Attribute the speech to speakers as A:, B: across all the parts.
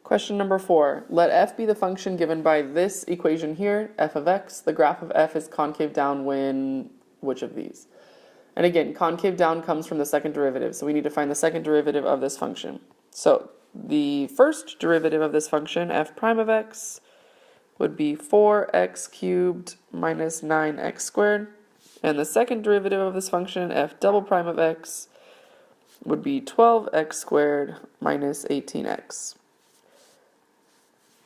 A: Question number 4. Let f be the function given by this equation here, f of x. The graph of f is concave down when which of these? And again, concave down comes from the second derivative, so we need to find the second derivative of this function. So the first derivative of this function, f prime of x, would be 4x cubed minus 9x squared. And the second derivative of this function, f double prime of x, would be 12x squared minus 18x.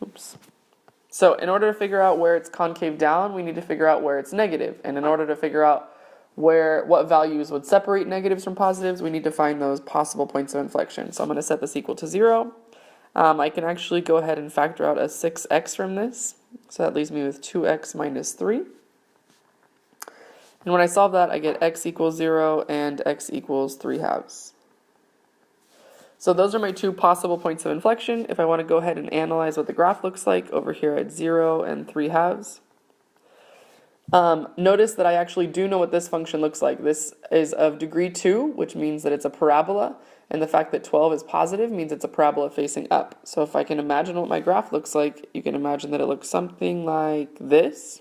A: Oops. So in order to figure out where it's concave down, we need to figure out where it's negative. And in order to figure out what values would separate negatives from positives, we need to find those possible points of inflection. So I'm going to set this equal to 0. I can actually go ahead and factor out a 6x from this. So that leaves me with 2x minus 3. And when I solve that, I get x equals 0 and x equals 3 halves. So those are my two possible points of inflection. If I want to go ahead and analyze what the graph looks like over here at 0 and 3 halves. Notice that I actually do know what this function looks like. This is of degree 2, which means that it's a parabola, and the fact that 12 is positive means it's a parabola facing up. So if I can imagine what my graph looks like, you can imagine that it looks something like this,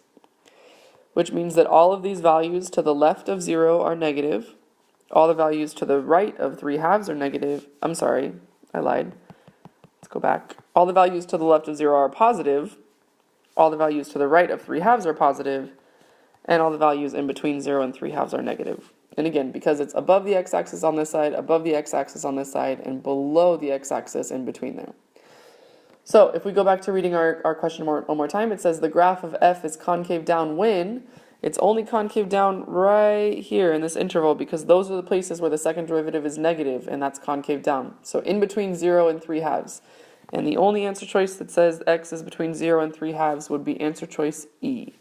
A: which means that all of these values to the left of 0 are negative. All the values to the right of 3 halves are negative. I'm sorry, I lied. Let's go back. All the values to the left of 0 are positive. All the values to the right of 3 halves are positive. And all the values in between 0 and 3 halves are negative. And again, because it's above the x-axis on this side, above the x-axis on this side, and below the x-axis in between there. So if we go back to reading our question one more time, it says the graph of f is concave down when it's only concave down right here in this interval, because those are the places where the second derivative is negative, and that's concave down. So in between 0 and 3 halves. And the only answer choice that says x is between 0 and 3 halves would be answer choice E.